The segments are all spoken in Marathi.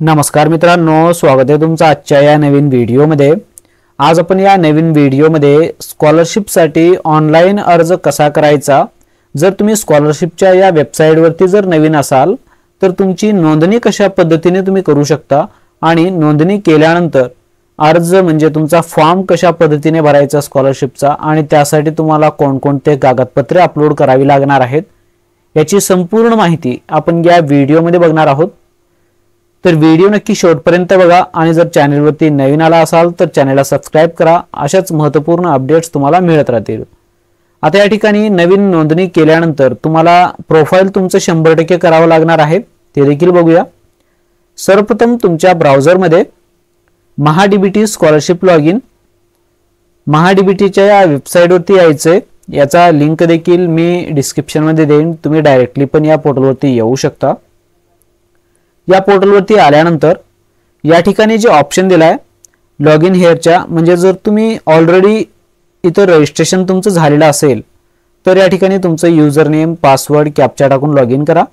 नमस्कार मित्रांनो, स्वागत आहे तुमचं आजच्या या नवीन व्हिडिओमध्ये। आज आपण या नवीन व्हिडिओमध्ये स्कॉलरशिपसाठी ऑनलाइन अर्ज कसा करायचा। जर तुम्ही स्कॉलरशिपच्या या वेबसाईटवरती जर नवीन असाल तर तुमची नोंदणी कशा पद्धतीने तुम्ही करू शकता आणि नोंदणी केल्यानंतर अर्ज म्हणजे तुमचा फॉर्म कशा पद्धतीने भरायचा स्कॉलरशिपचा आणि त्यासाठी तुम्हाला कोणकोणते कागदपत्रे अपलोड करावी लागणार आहेत याची संपूर्ण माहिती आपण या व्हिडिओमध्ये बघणार आहोत। तर व्हिडिओ नक्की शेवटपर्यंत बघा आणि जर चॅनलवरती नवीन आला असाल तर चॅनलला सबस्क्राइब करा। अशाच महत्त्वपूर्ण अपडेट्स तुम्हाला मिळत राहतील। आता या ठिकाणी नवीन नोंदणी केल्यानंतर तुम्हाला प्रोफाइल तुमचं 100% करावं लागणार आहे, ते देखील बघूया। सर्वप्रथम तुमच्या ब्राउझरमध्ये महाडीबीटी स्कॉलरशिप लॉगिन महाडीबीटीच्या या वेबसाईटवरती यायचंय। याचा लिंक देखील मी डिस्क्रिप्शन मध्ये देईन, तुम्ही डायरेक्टली पण या पोर्टलवरती येऊ शकता। या पोर्टलवरती आल्यानंतर या ठिकाणी जे ऑप्शन दिलाय लॉग इन हिअरच्या, म्हणजे जर तुम्ही ऑलरेडी इथं रजिस्ट्रेशन तुमचं झालेलं असेल तर या ठिकाणी तुमचं युजर नेम पासवर्ड कॅप्चा टाकून लॉग इन करा।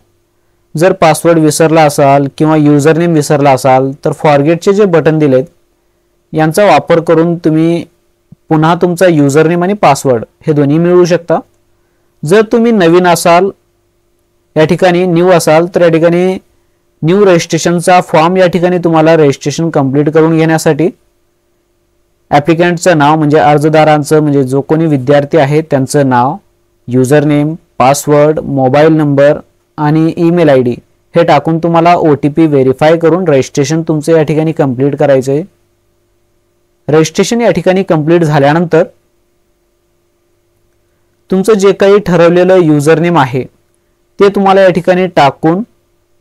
जर पासवर्ड विसरला असाल किंवा युजर नेम विसरला असाल तर फॉरगेटचे जे बटन दिलेत यांचा वापर करून तुम्ही पुन्हा तुमचा युजर नेम आणि पासवर्ड हे दोन्ही मिळवू शकता। जर तुम्ही नवीन असाल या ठिकाणी न्यू असाल तर या ठिकाणी न्यू रजिस्ट्रेशनचा फॉर्म या ठिकाणी तुम्हाला रजिस्ट्रेशन कंप्लीट करून घेण्यासाठी ॲप्लिकंटचं नाव म्हणजे अर्जदारांचं म्हणजे जो कोणी विद्यार्थी आहे त्यांचं नाव, user name, password, mobile number आणि ईमेल आयडी हे टाकून तुम्हाला OTP व्हेरीफाय करून रजिस्ट्रेशन तुमचं या ठिकाणी कंप्लीट करायचं आहे। रजिस्ट्रेशन या ठिकाणी कंप्लीट झाल्यानंतर तुमचं जे काही ठरवलेलं युजर नेम आहे ते तुम्हाला या ठिकाणी टाकून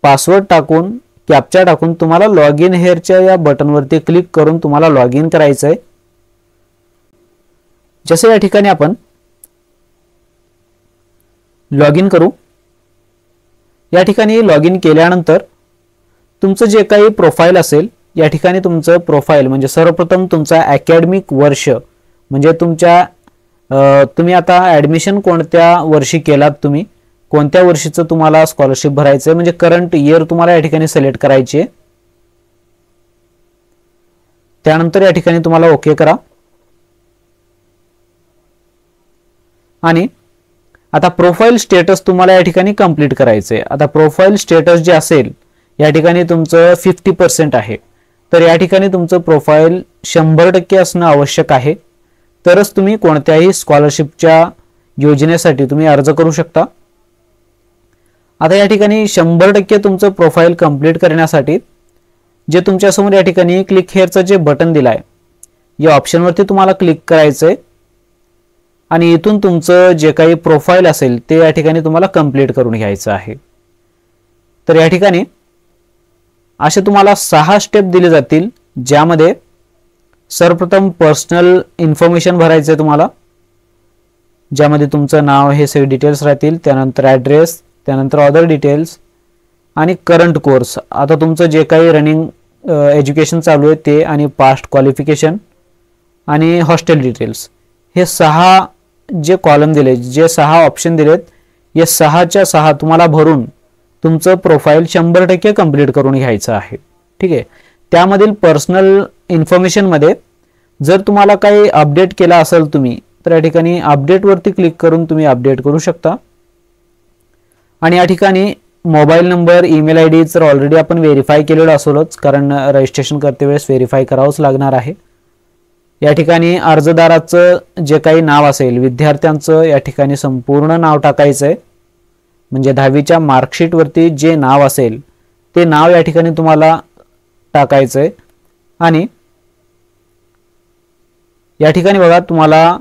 पासवर्ड टाकून कॅप्चा टाकून तुम्हाला लॉग इन हिअरच्या या बटनवरती क्लिक करून तुम्हाला लॉग इन करायचं आहे। जसे या ठिकाणी आपण लॉग इन करू, या ठिकाणी लॉग इन केल्यानंतर तुमचं जे काही प्रोफाइल असेल या ठिकाणी तुमचं प्रोफाइल म्हणजे सर्वप्रथम तुमचा अकॅडमिक वर्ष म्हणजे तुम्ही आता ॲडमिशन कोणत्या वर्षी केलात, तुम्ही कोणत्या वर्षीचं तुम्हाला स्कॉलरशिप भरायचं आहे म्हणजे करंट इयर तुम्हाला या ठिकाणी सिलेक्ट करायची आहे। त्यानंतर या ठिकाणी तुम्हाला ओके करा आणि आता प्रोफाइल स्टेटस तुम्हाला या ठिकाणी कंप्लीट करायचं आहे। आता प्रोफाइल स्टेटस जे असेल या ठिकाणी तुमचं 50% आहे, तर या ठिकाणी तुमचं प्रोफाइल 100% असणं आवश्यक आहे, तरच तुम्ही कोणत्याही स्कॉलरशिपच्या योजनेसाठी तुम्ही अर्ज करू शकता। आता या ठिकाणी 100% तुमचं प्रोफाइल कंप्लीट करण्यासाठी जे तुमच्या समोर या ठिकाणी क्लिक हिअरचं जे बटन दिलाय या ऑप्शनवरती तुम्हाला क्लिक करायचंय आणि इथून तुमचं जे काही प्रोफाइल असेल ते या ठिकाणी तुम्हाला कंप्लीट करून घ्यायचं आहे। तर या ठिकाणी असे तुम्हाला 6 स्टेप दिले जातील, ज्यामध्ये सर्वप्रथम पर्सनल इन्फॉर्मेशन भरायचं आहे तुम्हाला, ज्यामध्ये तुमचं नाव हे सगळे डिटेल्स राहतील, त्यानंतर ॲड्रेस, त्यानंतर अदर डिटेल्स आणि करंट कोर्स। आता तुमचं जे काही रनिंग एज्युकेशन चालू आहे ते आणि पास्ट क्वालिफिकेशन आणि हॉस्टेल डिटेल्स हे 6 जे कॉलम दिले, जे 6 ऑप्शन दिलेत हे 6च्या 6 तुम्हाला भरून तुमचं प्रोफाइल 100% कंप्लीट करून घ्यायचं आहे। ठीक आहे, त्यामधील पर्सनल इन्फॉर्मेशन मध्ये जर तुम्हाला काही अपडेट केला असेल तुम्ही तर या ठिकाणी अपडेट वरती क्लिक करून तुम्ही अपडेट करू शकता। आणि या ठिकाणी मोबाईल नंबर, ईमेल आयडी जर ऑलरेडी आपण व्हेरीफाय केलेलं असेलच, कारण रजिस्ट्रेशन करते वेळेस व्हेरीफाय करावंच लागणार आहे। या ठिकाणी अर्जदाराचं जे काही नाव असेल, विद्यार्थ्यांचं या ठिकाणी संपूर्ण नाव टाकायचं आहे, म्हणजे 10वीच्या मार्कशीट वरती जे नाव असेल ते नाव या ठिकाणी तुम्हाला टाकायचं आहे। आणि या ठिकाणी बघा तुम्हाला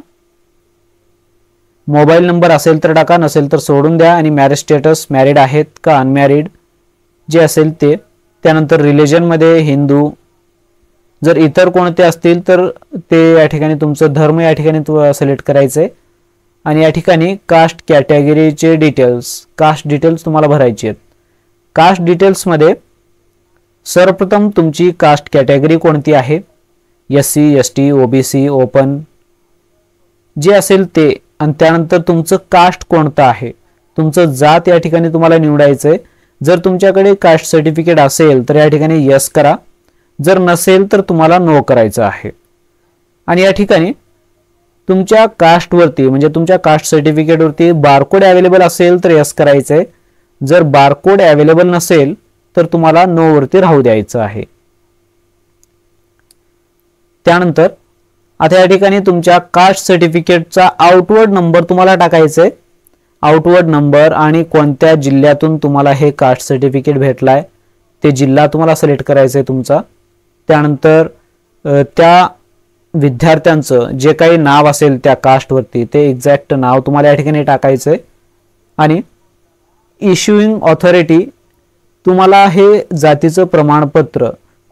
मोबाईल नंबर असेल तर टाका, नसेल तर सोडून द्या आणि मॅरेज स्टेटस मॅरिड आहेत का अनमॅरिड जे असेल ते, त्यानंतर रिलिजन मध्ये हिंदू, जर इतर कोणते असतील तर ते या ठिकाणी तुमचं धर्म या ठिकाणी सिलेक्ट करायचं आहे। आणि या ठिकाणी कास्ट कॅटेगरीचे डिटेल्स, कास्ट डिटेल्स तुम्हाला भरायचे आहेत। कास्ट डिटेल्स मध्ये सर्वप्रथम तुमची कास्ट कॅटेगरी कोणती आहे, SC, ST, OBC, ओपन जे असेल ते, आणि त्यानंतर तुमचं कास्ट कोणतं आहे, तुमचं जात या ठिकाणी तुम्हाला निवडायचं आहे। जर तुमच्याकडे कास्ट सर्टिफिकेट असेल तर या ठिकाणी यस करा, जर नसेल तर तुम्हाला नो करायचं आहे. आणि या ठिकाणी तुमच्या कास्टवरती म्हणजे तुमच्या कास्ट सर्टिफिकेटवरती बारकोड अवेलेबल असेल तर यस करायचं आहे, जर बारकोड अवेलेबल नसेल तर तुम्हाला नो वरती राहू द्यायचं आहे. त्यानंतर आता या ठिकाणी तुमच्या कास्ट सर्टिफिकेटचा आउटवर्ड नंबर तुम्हाला टाकायचा आहे. आउटवर्ड नंबर आणि कोणत्या जिल्ह्यातून तुम्हाला हे कास्ट सर्टिफिकेट भेटलाय ते जिल्हा तुम्हाला सिलेक्ट करायचा आहे तुमचा. त्यानंतर त्या विद्यार्थ्यांचं जे काही नाव असेल त्या कास्टवरती ते एक्झॅक्ट नाव तुम्हाला या ठिकाणी टाकायचं आहे. आणि इश्युइंग ऑथॉरिटी तुम्हाला हे जातीचं प्रमाणपत्र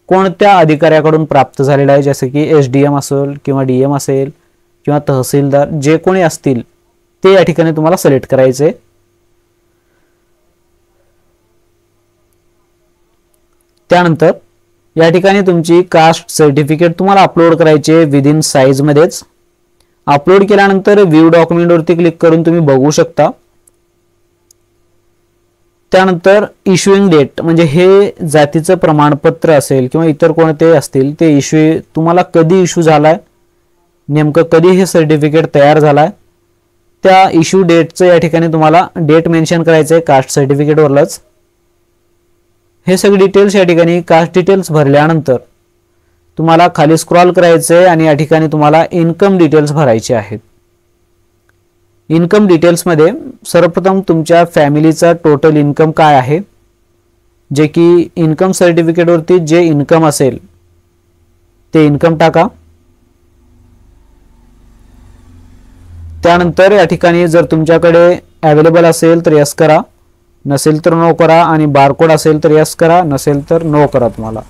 कोणत्या अधिकाऱ्याकडून प्राप्त झालेलं आहे, जसं की SDM असेल किंवा DM असेल किंवा तहसीलदार जे कोणी असतील ते या ठिकाणी तुम्हाला सिलेक्ट करायचे. त्यानंतर या ठिकाणी तुमची कास्ट सर्टिफिकेट तुम्हाला अपलोड करायचे विदिन साइज मध्येच. अपलोड केल्यानंतर व्ह्यू डॉक्युमेंट वरती क्लिक करून तुम्ही बघू शकता. त्यानंतर इश्युइंग डेट म्हणजे हे जातीचं प्रमाणपत्र असेल किंवा इतर कोणते असतील ते इश्यू तुम्हाला कधी इश्यू झालाय, नेमकं कधी हे सर्टिफिकेट तयार झालाय त्या इश्यू डेटचं या ठिकाणी तुम्हाला डेट मेन्शन करायचं आहे कास्ट सर्टिफिकेट वरच. हे सगळे डिटेल्स या ठिकाणी कास्ट डिटेल्स भरल्यानंतर तुम्हाला खाली स्क्रॉल करायचं आहे आणि या ठिकाणी तुम्हाला इन्कम डिटेल्स भरायचे आहेत. इन्कम डिटेल्स मध्ये सर्वप्रथम तुमच्या फॅमिलीचा टोटल इन्कम काय आहे, जे की इन्कम सर्टिफिकेट वरती जे इन्कम असेल ते इन्कम टाका. त्यानंतर या ठिकाणी जर तुमच्याकडे अवेलेबल असेल तर यस करा, नसेल तर नो करा. आणि बारकोड असेल तर यस करा, नसेल तर नो करा तुम्हाला.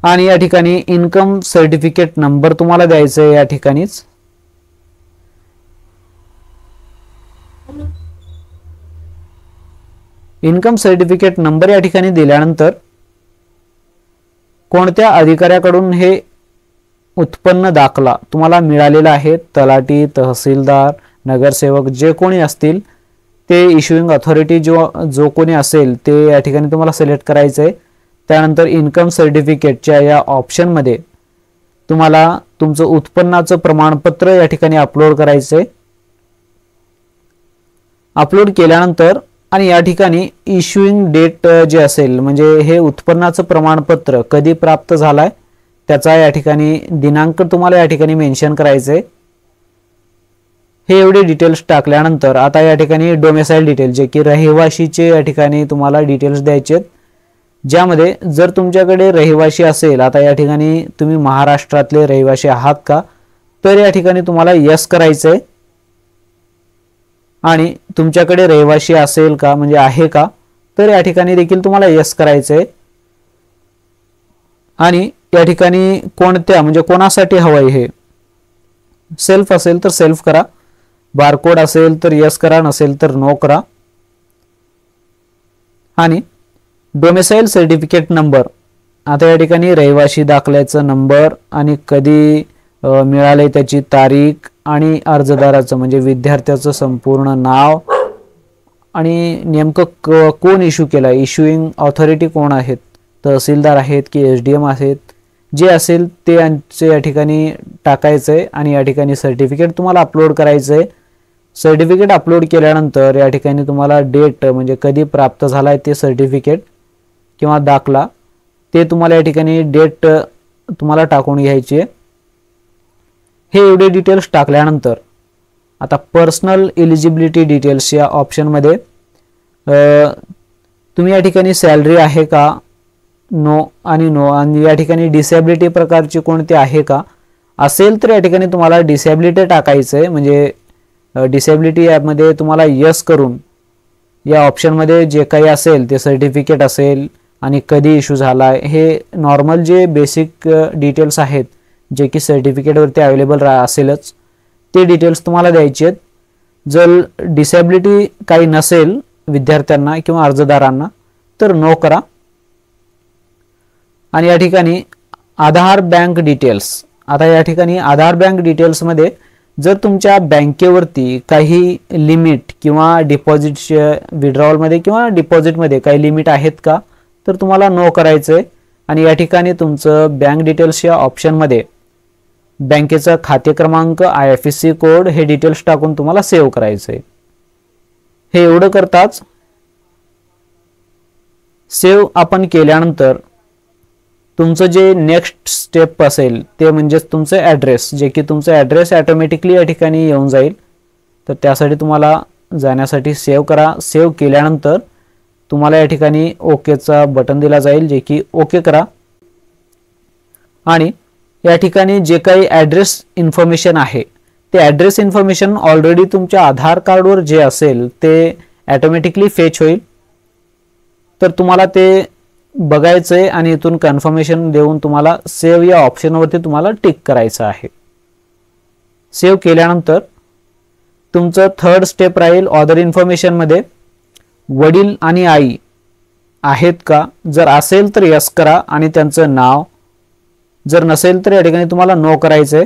आणि या ठिकाणी इन्कम सर्टिफिकेट नंबर तुम्हाला द्यायचा आहे. या ठिकाणीच इन्कम सर्टिफिकेट नंबर या ठिकाणी दिल्यानंतर कोणत्या अधिकाऱ्याकडून हे उत्पन्न दाखला तुम्हाला मिळालेला आहे, तलाठी, तहसीलदार, नगरसेवक जे कोणी असतील ते इश्युइंग ऑथॉरिटी जो कोणी असेल ते या ठिकाणी तुम्हाला सिलेक्ट करायचं आहे. त्यानंतर इन्कम सर्टिफिकेटच्या या ऑप्शन मध्ये तुम्हाला तुमचं उत्पन्नाचं प्रमाणपत्र या ठिकाणी अपलोड करायचं आहे. अपलोड केल्यानंतर आणि या ठिकाणी इश्युइंग डेट जे असेल म्हणजे हे उत्पन्नाचं प्रमाणपत्र कधी प्राप्त झालाय त्याचा या ठिकाणी दिनांक तुम्हाला या ठिकाणी मेन्शन करायचं आहे. हे एवढे डिटेल्स टाकल्यानंतर आता या ठिकाणी डोमेसाइल डिटेल जे की रहिवाशीचे या ठिकाणी तुम्हाला डिटेल्स द्यायचे आहेत, ज्यामध्ये जर तुमच्याकडे रहिवाशी असेल, आता या ठिकाणी तुम्ही महाराष्ट्रातले रहिवाशी आहात का तर या ठिकाणी तुम्हाला यस करायचं आहे. आणि तुमच्याकडे रहिवाशी असेल का म्हणजे आहे का तर या ठिकाणी देखील तुम्हाला यस करायचं आहे. आणि या ठिकाणी कोणत्या म्हणजे कोणासाठी हवंय हे, सेल्फ असेल तर सेल्फ करा, बारकोड असेल तर यस करा, नसेल तर नो करा. आणि डोमेसाइल सर्टिफिकेट नंबर आता या ठिकाणी रहिवाशी दाखल्याचा नंबर आणि कधी मिळाले त्याची तारीख आणि अर्जदाराचं म्हणजे विद्यार्थ्याचं संपूर्ण नाव आणि नेमकं कोण इश्यू केला, इश्युइंग ऑथॉरिटी कोण आहेत, तहसीलदार आहेत की SDM आहेत, जे असेल ते यांचे या ठिकाणी टाकायचं आहे. आणि या ठिकाणी सर्टिफिकेट तुम्हाला अपलोड करायचं आहे. सर्टिफिकेट अपलोड केल्यानंतर या ठिकाणी तुम्हाला डेट म्हणजे कधी प्राप्त झालाय ते सर्टिफिकेट किंवा दाखला ते तुम्हाला या ठिकाणी डेट तुम्हाला टाकून घ्यायची आहे. हे एवढे डिटेल्स टाकल्यानंतर आता पर्सनल एलिजिबिलिटी डिटेल्स या ऑप्शन मध्ये तुम्ही या ठिकाणी सॅलरी आहे का, नो आणि नो. आणि या ठिकाणी डिसेबिलिटी प्रकारची कोणती आहे का, असेल तर या ठिकाणी तुम्हाला डिसेबिलिटी टाकायचं आहे. म्हणजे डिसेबिलिटी यामध्ये तुम्हाला यस करून या ऑप्शन मध्ये जे काही असेल ते सर्टिफिकेट असेल आणि कधी इश्यू झालाय हे नॉर्मल जे बेसिक डिटेल्स आहेत जे की सर्टिफिकेट वरती अवेलेबल असेलच ते डिटेल्स तुम्हाला द्यायचे आहेत. जर डिसेबिलिटी काही नसेल विद्यार्थ्यांना किंवा अर्जदारांना तर नो करा. आणि या ठिकाणी आधार बँक डिटेल्स, आता या ठिकाणी आधार बँक डिटेल्स मध्ये जर तुमच्या बँकेवरती काही लिमिट किंवा डिपॉझिटच्या विड्रॉवलमध्ये किंवा डिपॉझिटमध्ये काही लिमिट आहेत का, तर तुम्हाला नो करायचं आहे आणि या ठिकाणी तुमचं बँक डिटेल्स या ऑप्शनमध्ये बँकेचा खाते क्रमांक, IFSC कोड हे डिटेल्स टाकून तुम्हाला सेव्ह करायचं आहे. हे एवढं करताच सेव्ह आपण केल्यानंतर तुमचं जे नेक्स्ट स्टेप असेल ते म्हणजे तुमचं ॲड्रेस, जे की तुमचं ॲड्रेस ऑटोमॅटिकली या ठिकाणी येऊन जाईल. तर त्यासाठी तुम्हाला जाण्यासाठी सेव्ह करा. सेव्ह केल्यानंतर तुम्हाला या ठिकाणी ओकेचा बटन दिला जाईल, जे की ओके करा. आणि या ठिकाणी जे काही ॲड्रेस इन्फॉर्मेशन आहे ते ॲड्रेस इन्फॉर्मेशन ऑलरेडी तुमच्या आधार कार्डवर जे असेल ते ऑटोमॅटिकली फेच होईल. तर तुम्हाला ते बघायचं आहे आणि इथून कन्फर्मेशन देऊन तुम्हाला सेव्ह या ऑप्शनवरती तुम्हाला टिक करायचं आहे. सेव्ह केल्यानंतर तुमचं थर्ड स्टेप राहील ऑदर इन्फॉर्मेशनमध्ये वडील आणि आई आहेत का, जर असेल तर यस करा आणि त्यांचं नाव, जर नसेल तर या ठिकाणी तुम्हाला नो करायचं आहे.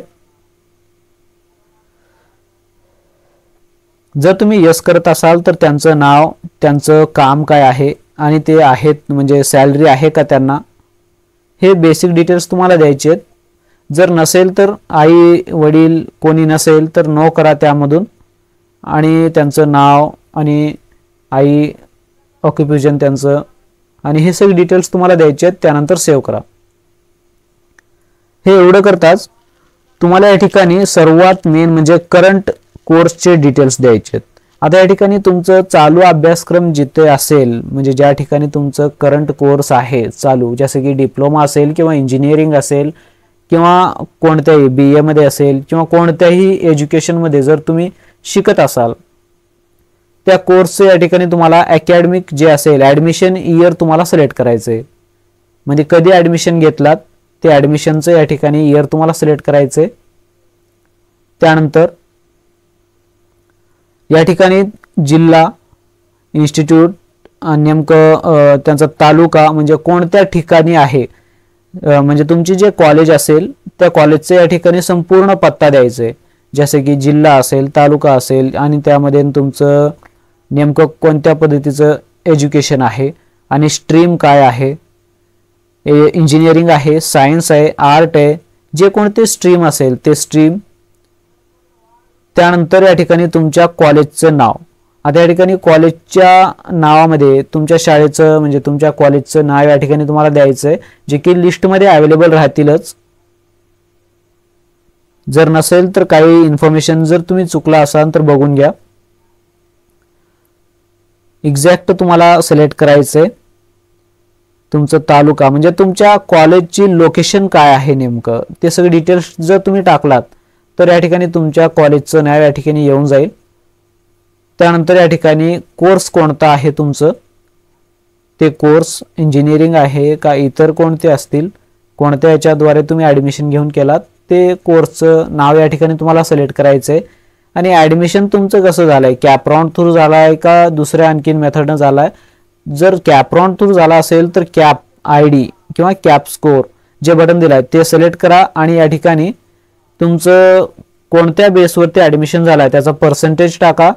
जर तुम्ही यस करत असाल तर त्यांचं नाव, त्यांचं काम काय आहे आणि ते आहेत म्हणजे सॅलरी आहे का त्यांना, हे बेसिक डिटेल्स तुम्हाला द्यायचे आहेत. जर नसेल तर आई वडील कोणी नसेल तर नो करा त्यामधून आणि त्यांचं नाव आणि आई ऑक्युपेशन त्यांचं आणि हे सगळे डिटेल्स तुम्हाला द्यायचे आहेत. त्यानंतर सेव्ह करा. हे एवढं करताच तुम्हाला या ठिकाणी सर्वात मेन म्हणजे करंट कोर्सचे डिटेल्स द्यायचे आहेत. आता या ठिकाणी तुमचं चालू अभ्यासक्रम जिथे असेल म्हणजे ज्या ठिकाणी तुमचं करंट कोर्स आहे चालू, जसे की डिप्लोमा असेल किंवा इंजिनिअरिंग असेल किंवा कोणत्याही BA मध्ये असेल किंवा कोणत्याही एज्युकेशनमध्ये जर तुम्ही शिकत असाल त्या कोर्सचे या ठिकाणी तुम्हाला अकॅडमिक जे असेल ॲडमिशन इयर तुम्हाला सिलेक्ट करायचं आहे. म्हणजे कधी ॲडमिशन घेतलात ते ॲडमिशनचं या ठिकाणी इयर तुम्हाला सिलेक्ट करायचं आहे. त्यानंतर या ठिकाणी जिल्हा, इन्स्टिट्यूट, नेमकं त्यांचा तालुका म्हणजे कोणत्या ठिकाणी आहे, म्हणजे तुमची जे कॉलेज असेल त्या कॉलेजचे या ठिकाणी संपूर्ण पत्ता द्यायचा आहे. जसे की जिल्हा असेल, तालुका असेल आणि त्यामध्ये तुमचं नेमकं कोणत्या पद्धतीचं एज्युकेशन आहे आणि स्ट्रीम काय आहे, इंजिनिअरिंग आहे, सायन्स आहे, आर्ट आहे, जे कोणते स्ट्रीम असेल ते स्ट्रीम. त्यानंतर या ठिकाणी तुमच्या कॉलेजचं नाव. आता या ठिकाणी कॉलेजच्या नावामध्ये तुमच्या शाळेचं म्हणजे तुमच्या कॉलेजचं नाव या ठिकाणी तुम्हाला द्यायचं आहे, जे की लिस्टमध्ये अवेलेबल राहतीलच. जर नसेल तर काही इन्फॉर्मेशन जर तुम्ही चुकला असाल तर बघून घ्या. एक्झॅक्ट तुम्हाला सिलेक्ट करायचंय. तुमचं तालुका म्हणजे तुमच्या कॉलेजची लोकेशन काय आहे नेमकं ते सगळे डिटेल्स जर तुम्ही टाकलात तर या ठिकाणी तुमच्या कॉलेजचं नाव या ठिकाणी येऊन जाईल. त्यानंतर या ठिकाणी कोर्स कोणता आहे तुमचं, ते कोर्स इंजिनिअरिंग आहे का इतर कोणते असतील, कोणत्या याच्याद्वारे तुम्ही ॲडमिशन घेऊन केलात ते कोर्सचं नाव या ठिकाणी तुम्हाला सिलेक्ट करायचं आहे. आणि ॲडमिशन तुमचं कसं झालं आहे, कॅपराउंड थ्रू झालं आहे का दुसऱ्या आणखीन मेथडनं झालं आहे. जर कॅपराउंड थ्रू झाला असेल तर कॅप ID किंवा कॅप स्कोर जे बटन दिलं आहे ते सिलेक्ट करा आणि या ठिकाणी तुमचं कोणत्या बेसवरती ॲडमिशन झालं आहे त्याचा पर्सेंटेज टाका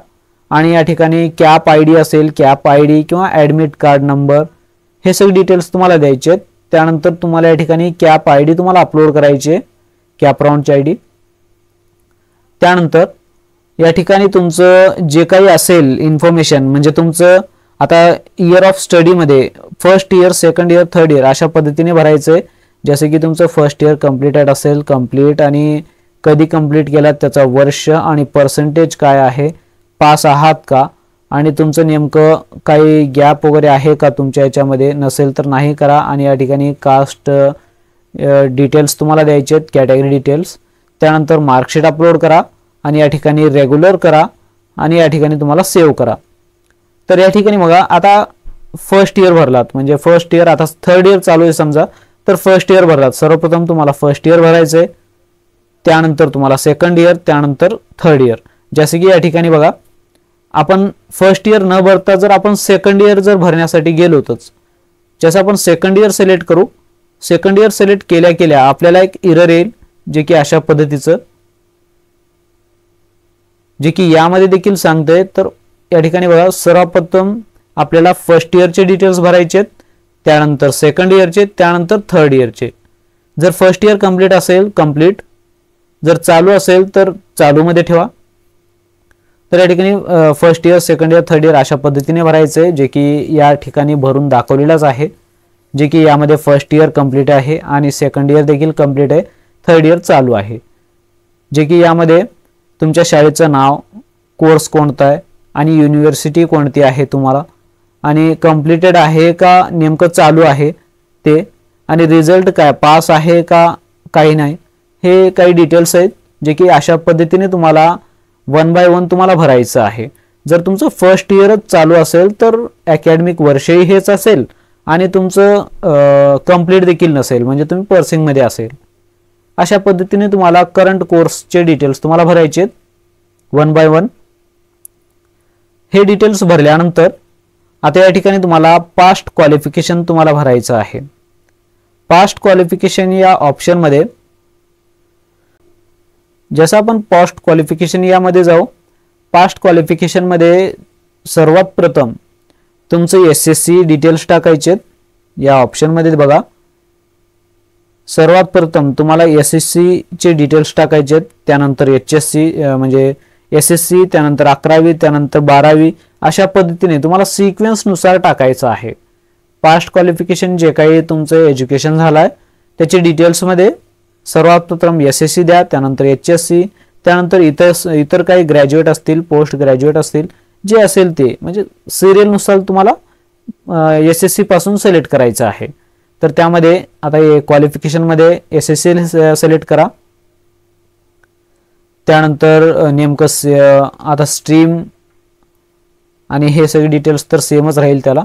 आणि या ठिकाणी कॅप ID असेल कॅप ID किंवा ॲडमिट कार्ड नंबर हे सगळे डिटेल्स तुम्हाला द्यायचे आहेत. त्यानंतर तुम्हाला या ठिकाणी कॅप ID तुम्हाला अपलोड करायची आहे, कॅप राउंडची ID. त्यानंतर या ठिकाणी तुमचं जे काही असेल इन्फॉर्मेशन म्हणजे तुमचं आता इयर ऑफ स्टडीमध्ये first year, second year, third year अशा पद्धतीने भरायचं आहे. जसे की तुमचं फर्स्ट इयर कम्प्लीटेड असेल कम्प्लीट आणि कधी कम्प्लीट केलात त्याचा वर्ष आणि पर्सेंटेज काय आहे, पास आहात का आणि तुमचं नेमकं काही गॅप वगैरे आहे का तुमच्या याच्यामध्ये, नसेल तर नाही करा. आणि या ठिकाणी कास्ट डिटेल्स तुम्हाला द्यायचे आहेत, कॅटेगरी डिटेल्स. त्यानंतर मार्कशीट अपलोड करा आणि या ठिकाणी रेग्युलर करा आणि या ठिकाणी तुम्हाला सेव्ह करा. तर या ठिकाणी बघा आता फर्स्ट इयर भरलात म्हणजे फर्स्ट इयर, आता थर्ड इयर चालू आहे समजा तर फर्स्ट इयर भरलात. सर्वप्रथम तुम्हाला फर्स्ट इयर भरायचं आहे, त्यानंतर तुम्हाला सेकंड इयर, त्यानंतर थर्ड इयर. जसे की या ठिकाणी बघा आपण फर्स्ट इयर न भरता जर आपण सेकंड इयर जर भरण्यासाठी गेलो होतोच, जसं आपण सेकंड इयर सिलेक्ट करू, सेकंड इयर सिलेक्ट केल्या केल्या आपल्याला एक एरर येईल जे की अशा पद्धतीचं जे की यामध्ये देखील सांगतंय। तर या ठिकाणी बघा, सर्वप्रथम आपल्याला फर्स्ट इयरचे डिटेल्स भरायचे आहेत, त्यानंतर सेकंड इयरचे, त्यानंतर थर्ड इयरचे। जर फर्स्ट इयर कंप्लीट असेल कंप्लीट, जर चालू असेल तर चालू मध्ये ठेवा। तर या ठिकाणी first year, second year, third year अशा पद्धतीने भरायचं आहे, जे की या ठिकाणी भरून दाखवलेलंच आहे, जे की यामध्ये फर्स्ट इयर कंप्लीट आहे आणि सेकंड इयर देखील कंप्लीट आहे, थर्ड इयर चालू आहे। जे की यामध्ये तुमच्या शाळेचं नाव, कोर्स कोणता आहे आणि युनिव्हर्सिटी कोणती आहे तुम्हाला, आणि कंप्लीटेड आहे का नेमकं चालू आहे ते, आणि रिझल्ट काय, पास आहे का काही नाही, हे काही डिटेल्स आहेत, जे की अशा पद्धतीने तुम्हाला 1 बाय 1 तुम्हाला भरायचं आहे। जर तुमचं फर्स्ट इयरच चालू असेल तर अकॅडमिक वर्षही हेच असेल आणि तुमचं कंप्लीट देखील नसेल, म्हणजे तुम्ही पर्सिंग मध्ये असेल, अशा पद्धतीने तुम्हाला करंट कोर्सचे डिटेल्स तुम्हाला भरायचे आहेत 1 बाय 1। हे डिटेल्स भरल्यानंतर आता या ठिकाणी तुम्हाला पास्ट क्वालिफिकेशन तुम्हाला भरायचं आहे। पास्ट क्वालिफिकेशन या ऑप्शन मध्ये जसं आपण पास्ट क्वालिफिकेशन यामध्ये जाऊ, पास्ट क्वालिफिकेशन मध्ये सर्वात प्रथम तुमचे SSC डिटेल्स टाकायचे आहेत। या ऑप्शन मध्ये बघा, सर्वात प्रथम तुम्हाला SSC चे डिटेल्स टाकायचे आहेत, त्यानंतर HSC म्हणजे SSC, त्यानंतर 11वी, त्यानंतर 12वी, अशा पद्धतीने तुम्हाला सिक्वेन्स नुसार टाकायचं आहे। पास्ट क्वालिफिकेशन जे काही तुमचं एज्युकेशन झालंय त्याचे डिटेल्स मध्ये सर्वात प्रथम SSC द्या, त्यानंतर HSC, त्यानंतर इतर काही ग्रॅज्युएट असतील, पोस्ट ग्रॅज्युएट असतील, जे असेल ते, म्हणजे सिरियल नुसार तुम्हाला SSC पासून सिलेक्ट करायचं आहे। तर त्यामध्ये आता क्वालिफिकेशन मध्ये SSC सिलेक्ट करा, त्यानंतर नेमकं आता स्ट्रीम आणि हे सगळे डिटेल्स तर सेमच राहील त्याला।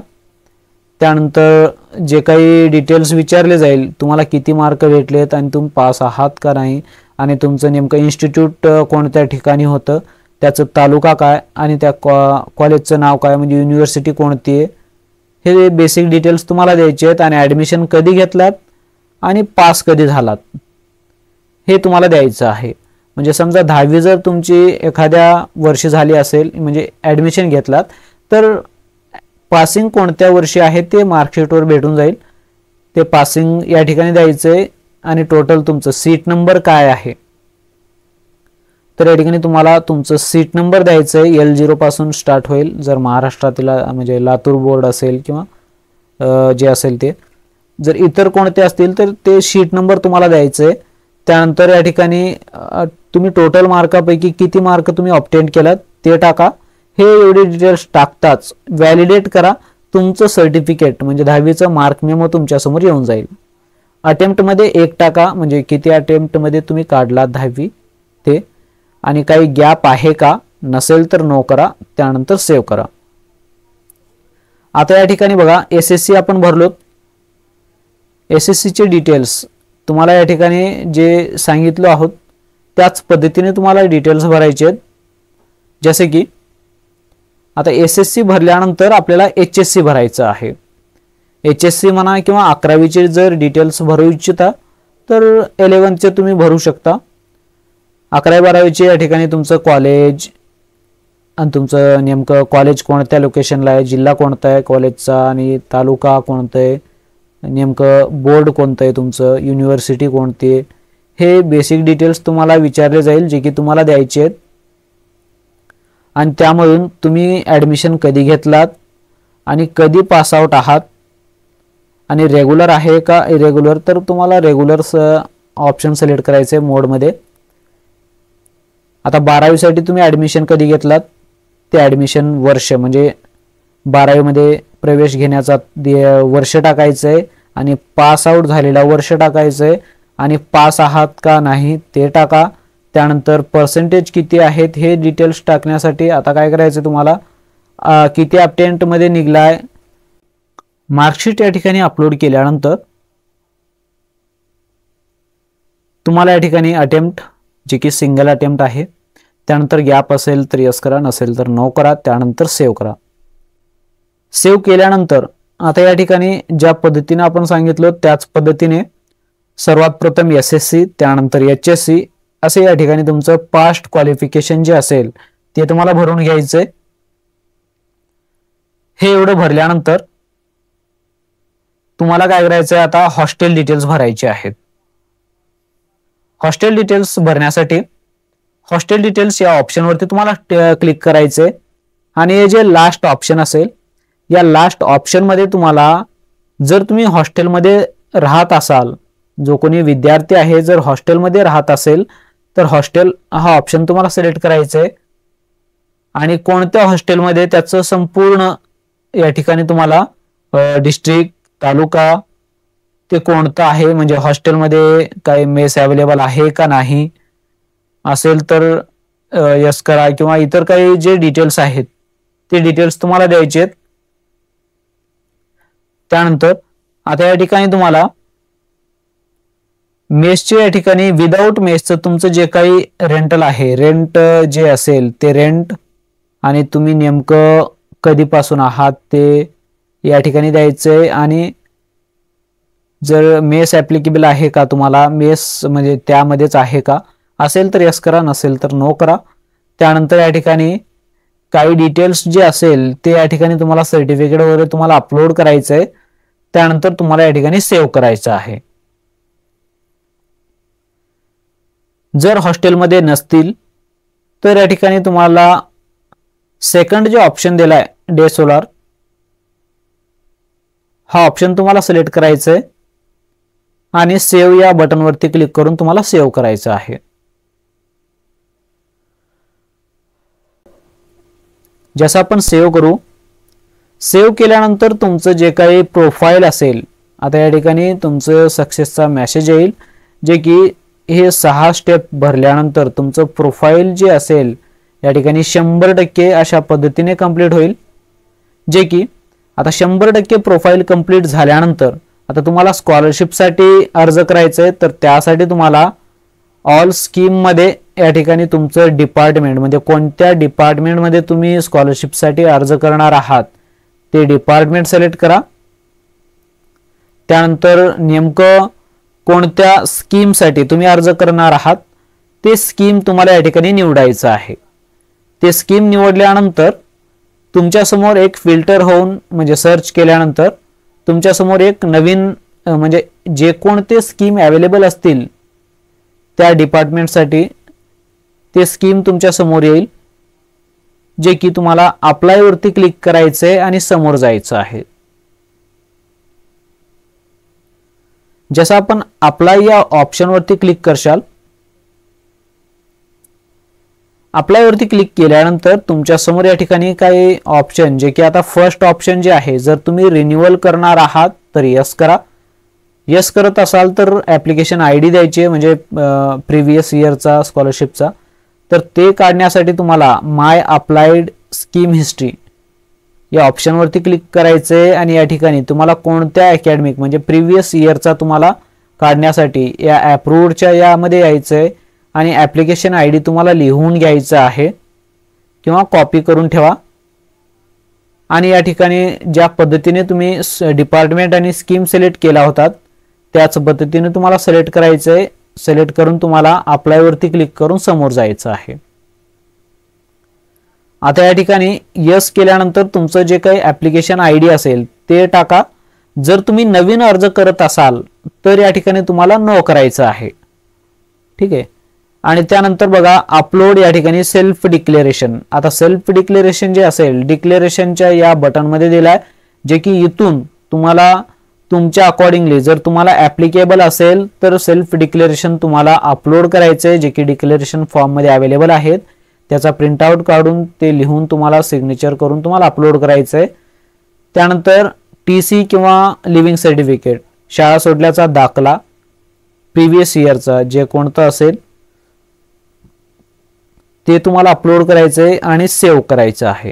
त्यानंतर जे काही डिटेल्स विचारले जाईल, तुम्हाला किती मार्क भेटलेत आणि तुम्ही पास आहात का नाही, आणि तुमचं नेमकं इन्स्टिट्यूट कोणत्या ठिकाणी होतं, त्याचं तालुका काय आणि त्या कॉलेजचं नाव काय, म्हणजे युनिव्हर्सिटी कोणती आहे, हे बेसिक डिटेल्स तुम्हाला द्यायचे आहेत। आणि ॲडमिशन कधी घेतलात आणि पास कधी झालात हे तुम्हाला द्यायचं आहे। म्हणजे समजा 10वी जर तुमची एखाद्या वर्षी झाली असेल, म्हणजे ॲडमिशन घेतलात, तर पासिंग कोणत्या वर्षी आहे ते मार्कशीटवर भेटून जाईल, ते पासिंग या ठिकाणी द्यायचंय। आणि टोटल तुमचं सीट नंबर काय आहे, तर या ठिकाणी तुम्हाला तुमचं सीट नंबर द्यायचंय, L0 पासून स्टार्ट होईल, जर महाराष्ट्रातील म्हणजे लातूर बोर्ड असेल किंवा जे असेल ते, जर इतर कोणते असतील तर ते शीट नंबर तुम्हाला द्यायचंय। त्यानंतर या ठिकाणी तुम्ही टोटल मार्कापैकी किती मार्क तुम्ही ऑब्टेन केलात ते टाका। हे एवढे डिटेल्स टाकताच व्हॅलिडेट करा, तुमचं सर्टिफिकेट म्हणजे 10वीचं मार्क मेमो तुमच्या समोर येऊन जाईल। अटेम्प्ट मध्ये 1 टाका, म्हणजे किती अटेम्प्ट मध्ये तुम्ही काढलात 10वी ते, आणि काही गॅप आहे का, नसेल तर नो करा, त्यानंतर सेव्ह करा। आता या ठिकाणी बघा, SSC आपण भरलो, SSC चे डिटेल्स तुम्हाला या ठिकाणी जे सांगितलं आहोत त्याच पद्धतीने तुम्हाला डिटेल्स भरायचे आहेत। जसे की आता SSC भरल्यानंतर आपल्याला HSC भरायचं आहे। HSC म्हणा किंवा 11वीचे जर डिटेल्स भरू इच्छिता तर 11चे तुम्ही भरू शकता। 11-12वीचे या ठिकाणी तुमचं कॉलेज आणि तुमचं नेमकं कॉलेज कोणत्या लोकेशनला आहे, जिल्हा कोणता आहे कॉलेजचा, आणि तालुका कोणता आहे, नेमकं बोर्ड कोणतं आहे तुमचं, युनिव्हर्सिटी कोणती आहे, हे बेसिक डिटेल्स तुम्हाला विचारले जाईल, जे की तुम्हाला द्यायचे आहेत। आणि त्यामधून तुम्ही ॲडमिशन कधी घेतलात आणि कधी पास आउट आहात, आणि रेग्युलर आहे का इरेग्युलर, तर तुम्हाला रेग्युलर ऑप्शन सिलेक्ट करायचे मोडमध्ये। आता 12वीसाठी तुम्ही ॲडमिशन कधी घेतलात ते ॲडमिशन वर्ष, म्हणजे 12वीमध्ये प्रवेश घेण्याचा वर्ष टाकायचं आहे, आणि पास आउट झालेला वर्ष टाकायचं आहे, आणि पास आहात का नाही ते टाका। त्यानंतर पर्सेंटेज किती आहेत हे डिटेल्स टाकण्यासाठी आता काय करायचं तुम्हाला, किती अटेम्प्ट मध्ये निघलाय, मार्कशीट या ठिकाणी अपलोड केल्यानंतर तुम्हाला या ठिकाणी अटेम्प्ट जे की सिंगल अटेम्प्ट आहे, त्यानंतर गॅप असेल तर यस करा, नसेल तर नो करा, त्यानंतर सेव्ह करा। सेव्ह केल्यानंतर आता या ठिकाणी ज्या पद्धतीने आपण सांगितलं त्याच पद्धतीने सर्वात प्रथम SSC, त्यानंतर HSC असे या ठिकाणी तुमचं पास्ट क्वालिफिकेशन जे असेल ते तुम्हाला भरून घ्यायचंय। हे एवढं भरल्यानंतर तुम्हाला काय करायचंय, आता हॉस्टेल डिटेल्स भरायचे आहेत। हॉस्टेल डिटेल्स भरण्यासाठी हॉस्टेल डिटेल्स या ऑप्शनवरती तुम्हाला क्लिक करायचंय आणि हे जे लास्ट ऑप्शन असेल या लास्ट ऑप्शन मध्ये तुम्हाला जर तुम्ही हॉस्टेलमध्ये राहत असाल, जो कोणी विद्यार्थी आहे जर हॉस्टेलमध्ये राहत असेल तर हॉस्टेल हा ऑप्शन तुम्हाला सिलेक्ट करायचा आहे आणि कोणत्या हॉस्टेलमध्ये त्याचं संपूर्ण या ठिकाणी तुम्हाला डिस्ट्रिक्ट, तालुका ते कोणतं आहे, म्हणजे हॉस्टेलमध्ये काही मेस अवेलेबल आहे का नाही असेल तर यस करा, किंवा इतर काही जे डिटेल्स आहेत ते डिटेल्स तुम्हाला द्यायचे आहेत। त्यानंतर आता या ठिकाणी तुम्हाला मेसचे या ठिकाणी विदाउट मेसचं तुमचं जे काही रेंटल आहे, रेंट जे असेल ते रेंट आणि तुम्ही नेमकं कधीपासून आहात ते या ठिकाणी द्यायचंय आणि जर मेस ऍप्लिकेबल आहे का तुम्हाला, मेस म्हणजे त्यामध्येच आहे का, असेल तर यस करा, नसेल तर नो करा। त्यानंतर या ठिकाणी काही डिटेल्स जे असेल ते या ठिकाणी तुम्हाला सर्टिफिकेट वगैरे तुम्हाला अपलोड करायचं आहे। त्यानंतर तुम्हाला या ठिकाणी सेव्ह करायचं आहे। जर हॉस्टेलमध्ये नसतील तर या ठिकाणी तुम्हाला सेकंड जे ऑप्शन दिलाय डे सोलार हा ऑप्शन तुम्हाला सिलेक्ट करायचा आहे आणि सेव्ह या बटनवरती क्लिक करून तुम्हाला सेव्ह करायचं आहे। जसं आपण सेव्ह करू, सेव्ह केल्यानंतर तुमचं जे काही प्रोफाईल असेल, आता या ठिकाणी तुमचं सक्सेसचा मेसेज येईल जे की हे 6 स्टेप भरल्यानंतर तुमचं प्रोफाईल जे असेल या ठिकाणी 100% अशा पद्धतीने कंप्लीट होईल। जे की आता 100% प्रोफाईल कंप्लीट झाल्यानंतर आता तुम्हाला स्कॉलरशिपसाठी अर्ज करायचा आहे, तर त्यासाठी तुम्हाला ऑल स्कीम मध्ये या ठिकाणी तुमचं डिपार्टमेंट म्हणजे कोणत्या डिपार्टमेंटमध्ये तुम्ही स्कॉलरशिपसाठी अर्ज करणार आहात ते डिपार्टमेंट सिलेक्ट करा। त्यानंतर नेमकं कोणत्या स्कीमसाठी तुम्ही अर्ज करणार आहात ते स्कीम तुम्हाला या ठिकाणी निवडायचं आहे। ते स्कीम निवडल्यानंतर तुमच्या समोर एक फिल्टर होऊन म्हणजे सर्च केल्यानंतर तुमच्या समोर एक नवीन म्हणजे जे कोणते स्कीम अवेलेबल असतील त्या डिपार्टमेंटसाठी ते स्कीम तुमच्या समोर येईल, जे की तुम्हाला अप्लाय वरती क्लिक करायचंय आणि समोर जायचं आहे। जसं आपण अप्लाय या ऑप्शन वरती क्लिक करशाल, अप्लाय वरती क्लिक केल्यानंतर तुमच्या समोर या ठिकाणी काही ऑप्शन जे की आता फर्स्ट ऑप्शन जे आहे, जर तुम्ही रिन्यूअल करणार आहात तर यस करा, यस करत असाल तर ऍप्लिकेशन आयडी द्यायची म्हणजे प्रिव्हियस इयरचा स्कॉलरशिपचा, तर ते काढण्यासाठी तुम्हाला माय अप्लाइड स्कीम हिस्ट्री या ऑप्शन वरती क्लिक करायचंय आणि या ठिकाणी तुम्हाला कोणत्या अकॅडमिक म्हणजे प्रिव्हियस इयरचा तुम्हाला काढण्यासाठी या अप्रूव्डच्या यामध्ये यायचंय आणि ऍप्लिकेशन आयडी तुम्हाला लिहून घ्यायचा आहे किंवा कॉपी करून ठेवा आणि या ठिकाणी ज्या पद्धतीने तुम्ही डिपार्टमेंट आणि स्कीम सिलेक्ट केला होता त्याच पद्धतीने तुम्हाला सिलेक्ट करायचंय। सिलेक्ट करून तुम्हाला अप्लाय वरती क्लिक करून समोर जायचं आहे। आता या ठिकाणी यस केल्यानंतर तुमचं जे काही ऍप्लिकेशन आयडी असेल ते टाका। जर तुम्ही नवीन अर्ज करत असाल तर या ठिकाणी तुम्हाला नो करायचं आहे, ठीक आहे। आणि त्यानंतर बघा अपलोड या ठिकाणी सेल्फ डिक्लेरेशन, आता सेल्फ डिक्लेरेशन जे असेल डिक्लेरेशनच्या या बटन मध्ये दिलाय, जे की इथून तुम्हाला तुमच्या अकॉर्डिंगली जर तुम्हाला ऍप्लिकेबल असेल तर सेल्फ डिक्लेरेशन तुम्हाला अपलोड करायचंय, जे की डिक्लेरेशन फॉर्म मध्ये अवेलेबल आहेत, त्याचा प्रिंट आउट काढून ते लिहून तुम्हाला सिग्नेचर करून तुम्हाला अपलोड करायचंय। त्यानंतर टीसी किंवा लिव्हिंग सर्टिफिकेट, शाळा सोडल्याचा दाखला, प्रिव्हियस इयरचा जे कोणतं असेल ते तुम्हाला अपलोड करायचंय आणि सेव्ह करायचं आहे।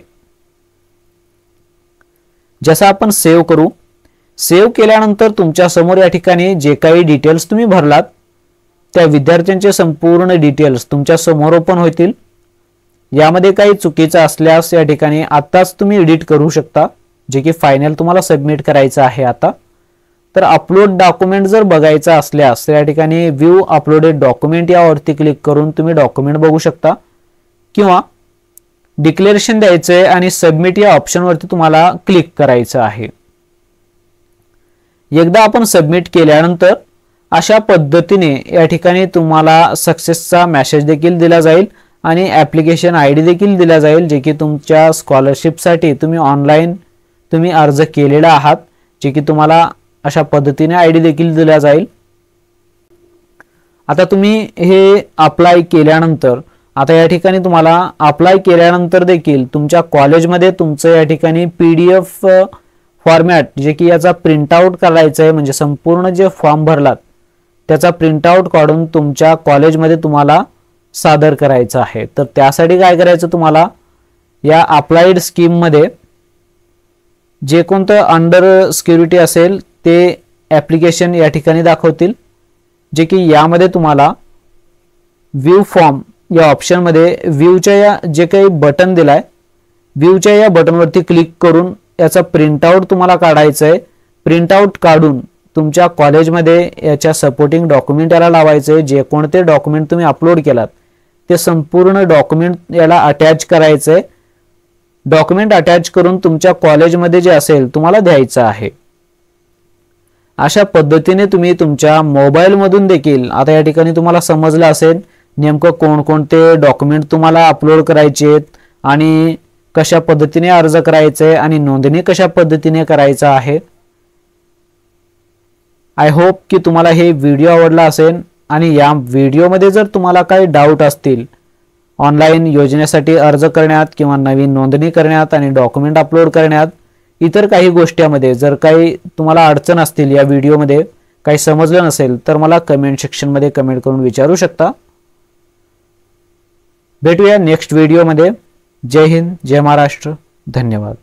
जसं आपण सेव्ह करू, सेव्ह केल्यानंतर तुमच्या समोर या ठिकाणी जे काही डिटेल्स तुम्ही भरलात त्या विद्यार्थ्यांचे संपूर्ण डिटेल्स तुमच्या समोर ओपन होतील। यामध्ये काही चुकीचं असल्यास या ठिकाणी आताच तुम्ही एडिट करू शकता, जे की फायनल तुम्हाला सबमिट करायचं आहे आता। तर अपलोड डॉक्युमेंट जर बघायचा असल्यास या ठिकाणी व्ह्यू अपलोडेड डॉक्युमेंट यावरती क्लिक करून तुम्ही डॉक्युमेंट बघू शकता किंवा डिक्लेरेशन द्यायचं आहे आणि सबमिट या ऑप्शनवरती तुम्हाला क्लिक करायचं आहे. एकदा आपण सबमिट केल्यानंतर अशा पद्धतीने या ठिकाणी तुम्हाला सक्सेसचा मेसेज देखील दिला जाईल आणि ॲप्लिकेशन ID देखील दिला जाईल, जे की तुमच्या स्कॉलरशिपसाठी तुम्ही ऑनलाईन अर्ज केलेला आहात, जे की तुम्हाला अशा पद्धतीने ID देखील दिला जाईल. आता तुम्ही हे अप्लाय केल्यानंतर आता या ठिकाणी तुम्हाला अप्लाय केल्यानंतर देखील तुमच्या कॉलेजमध्ये तुमचं या ठिकाणी PDF फॉर्मॅट जे की याचा प्रिंटआउट करायचं आहे, म्हणजे संपूर्ण जे फॉर्म भरलात त्याचा प्रिंटआउट काढून तुमच्या कॉलेजमध्ये तुम्हाला सादर करायचं आहे. तर त्यासाठी काय करायचं, तुम्हाला या अप्लाइड स्कीम मध्ये जे कोणतं अंडर सिक्युरिटी असेल ते ॲप्लिकेशन या ठिकाणी दाखवतील, जे की यामध्ये तुम्हाला व्ह्यू फॉर्म या ऑप्शन मध्ये व्ह्यूच्या या जे काही बटन दिलाय, व्ह्यूच्या या बटनवरती क्लिक करून याचा प्रिंटआउट तुम्हाला काढायचं आहे. प्रिंटआउट काढून तुमच्या कॉलेजमध्ये याच्या सपोर्टिंग डॉक्युमेंट याला लावायचं आहे. जे कोणते डॉक्युमेंट तुम्ही अपलोड केलात ते संपूर्ण डॉक्युमेंट याला अटॅच करायचं आहे. डॉक्युमेंट अटॅच करून तुमच्या कॉलेजमध्ये जे असेल तुम्हाला द्यायचं आहे. अशा पद्धतीने तुम्ही तुमच्या मोबाईल मधून देखील आता या ठिकाणी तुम्हाला समजलं असेल नेमकं कोणकोणते डॉक्युमेंट तुम्हाला अपलोड करायचे आहेत आणि कशा पद्धतीने अर्ज करायचा आहे आणि नोंदणी कशा पद्धतीने करायचा आहे. आय होप की तुम्हाला हे व्हिडिओ आवडला असेल आणि या व्हिडिओमध्ये जर तुम्हाला काही डाऊट असतील ऑनलाईन योजनेसाठी अर्ज करण्यात किंवा नवीन नोंदणी करण्यात आणि डॉक्युमेंट अपलोड करण्यात इतर काही गोष्टींमध्ये जर काही तुम्हाला अडचण असतील, या व्हिडिओमध्ये काही समजलं नसेल तर मला कमेंट सेक्शनमध्ये कमेंट करून विचारू शकता. भेटूया नेक्स्ट व्हिडिओमध्ये. जय हिंद, जय महाराष्ट्र, धन्यवाद.